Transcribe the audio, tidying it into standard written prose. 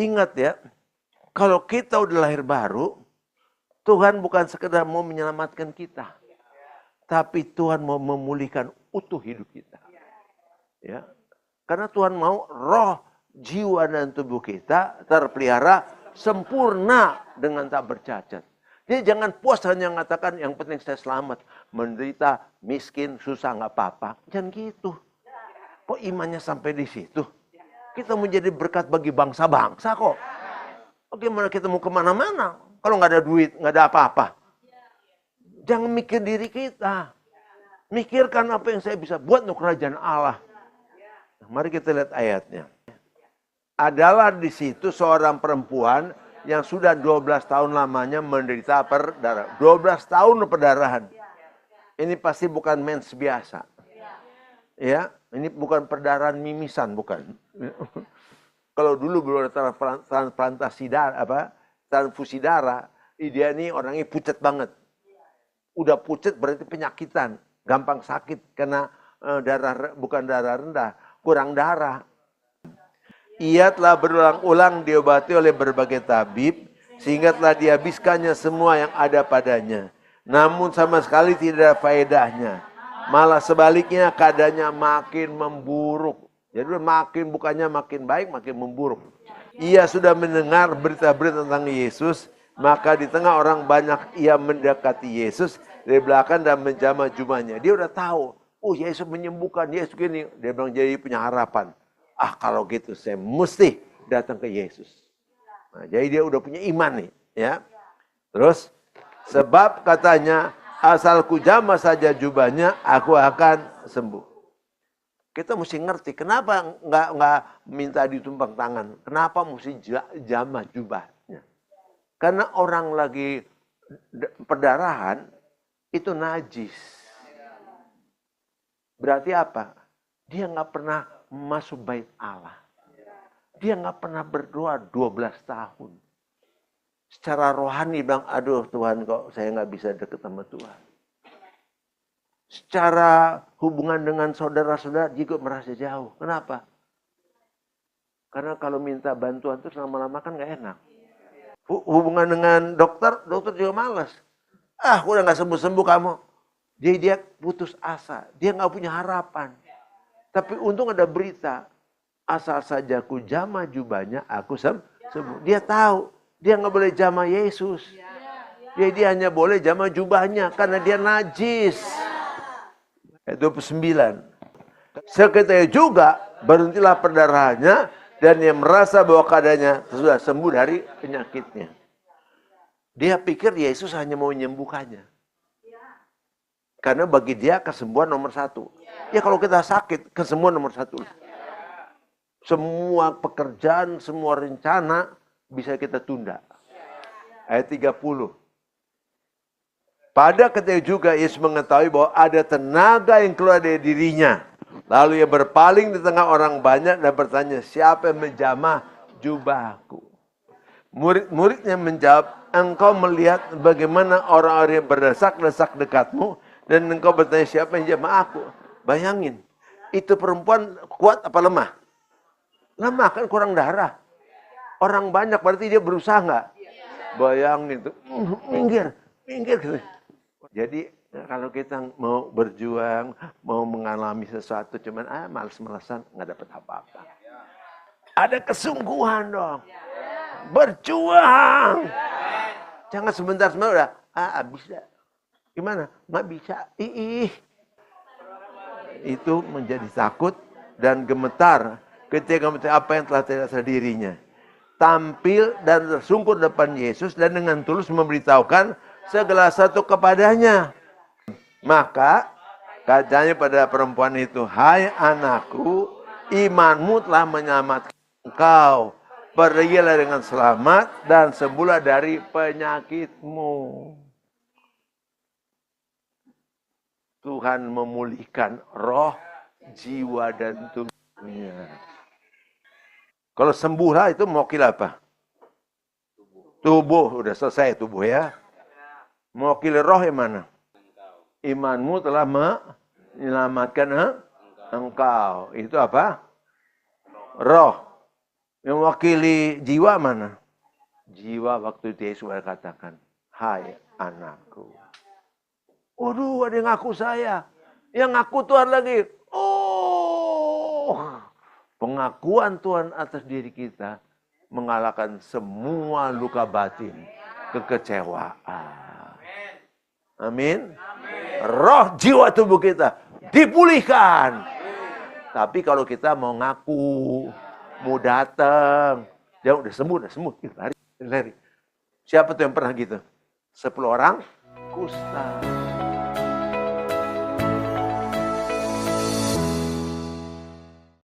Ingat ya, kalau kita udah lahir baru, Tuhan bukan sekedar mau menyelamatkan kita. Tapi Tuhan mau memulihkan utuh hidup kita. Ya. Karena Tuhan mau roh, jiwa, dan tubuh kita terpelihara sempurna dengan tak bercacat. Jadi jangan puas hanya mengatakan yang penting saya selamat. Menderita, miskin, susah, nggak apa-apa. Jangan gitu. Kok imannya sampai di situ? Kita menjadi berkat bagi bangsa-bangsa kok. Bagaimana kita mau kemana-mana? Kalau nggak ada duit, nggak ada apa-apa. Jangan mikir diri kita. Mikirkan apa yang saya bisa buat untuk kerajaan Allah. Nah, mari kita lihat ayatnya. Adalah di situ seorang perempuan yang sudah 12 tahun lamanya menderita perdarahan. 12 tahun perdarahan. Ini pasti bukan mens biasa. Ya, ini bukan perdarahan mimisan, bukan. Kalau dulu belum ada transplantasi darah, transfusi darah, dia ini orangnya pucat banget. Udah pucat berarti penyakitan, gampang sakit karena darah bukan darah rendah, kurang darah. Ia telah berulang-ulang diobati oleh berbagai tabib sehingga telah dihabiskannya semua yang ada padanya. Namun sama sekali tidak ada faedahnya. Malah sebaliknya keadaannya makin memburuk. Jadi makin bukannya makin baik, makin memburuk. Ia sudah mendengar berita-berita tentang Yesus, maka di tengah orang banyak ia mendekati Yesus dari belakang dan menjamah jubahnya. Dia udah tahu, oh Yesus menyembuhkan, Yesus gini. Dia bilang jadi punya harapan. Ah kalau gitu saya mesti datang ke Yesus. Nah, jadi dia udah punya iman nih, ya. Terus sebab katanya asal ku jamah saja jubahnya, aku akan sembuh. Kita mesti ngerti kenapa nggak minta ditumpang tangan, kenapa mesti jamah jubahnya? Karena orang lagi perdarahan itu najis. Berarti apa? Dia nggak pernah masuk bait Allah. Dia nggak pernah berdoa 12 tahun. Secara rohani bilang, aduh Tuhan kok saya nggak bisa deket sama Tuhan. Secara hubungan dengan saudara-saudara juga merasa jauh. Kenapa? Karena kalau minta bantuan terus lama-lama kan nggak enak. Hubungan dengan dokter juga malas. Ah udah nggak sembuh-sembuh kamu. Jadi dia putus asa. Dia nggak punya harapan. Tapi untung ada berita. Asal saja ku jamah jubahnya aku sembuh. Dia tahu. Dia nggak boleh jamah Yesus. Jadi dia hanya boleh jamah jubahnya. Karena dia najis. Ayat 29. Seketika juga berhentilah perdarahannya dan dia merasa bahwa keadaannya sudah sembuh dari penyakitnya. Dia pikir Yesus hanya mau menyembuhkannya. Karena bagi dia kesembuhan nomor satu. Ya kalau kita sakit, kesembuhan nomor satu. Semua pekerjaan, semua rencana bisa kita tunda. Ayat 30. Pada ketika juga Yesus mengetahui bahwa ada tenaga yang keluar dari dirinya. Lalu ia berpaling di tengah orang banyak dan bertanya, siapa yang menjamah jubahku? Murid-muridnya menjawab, engkau melihat bagaimana orang-orang yang berdesak-desak dekatmu dan engkau bertanya siapa yang jamah aku? Bayangin, itu perempuan kuat apa lemah? Lemah kan kurang darah. Orang banyak berarti dia berusaha nggak? Bayangin tuh, minggir gitu. Jadi kalau kita mau berjuang, mau mengalami sesuatu cuman males-malesan nggak dapat apa-apa. Ada kesungguhan dong. Berjuang. Jangan sebentar udah bisa. Gimana? Nggak bisa. Itu menjadi takut dan gemetar ketika apa yang telah terjadi dirinya. Tampil dan tersungkur depan Yesus dan dengan tulus memberitahukan segala sesuatu kepadanya. Maka katanya pada perempuan itu, hai anakku, imanmu telah menyelamatkan engkau. Pergilah dengan selamat dan sembuhlah dari penyakitmu. Tuhan memulihkan roh, jiwa, dan tubuhnya. Kalau sembuhlah itu mewakili apa? Tubuh, udah selesai tubuh ya. Mewakili roh yang mana? Imanmu telah menyelamatkan engkau. Itu apa? Roh. Yang mewakili jiwa mana? Jiwa waktu itu Yesus katakan, hai anakku. Waduh, ada yang ngaku saya. Yang ngaku Tuhan lagi. Oh, pengakuan Tuhan atas diri kita mengalahkan semua luka batin, kekecewaan. Amin. Roh, jiwa, tubuh kita dipulihkan. Tapi kalau kita mau ngaku, mau datang, dia udah sembuh, lari. Siapa tuh yang pernah gitu? 10 orang kusta.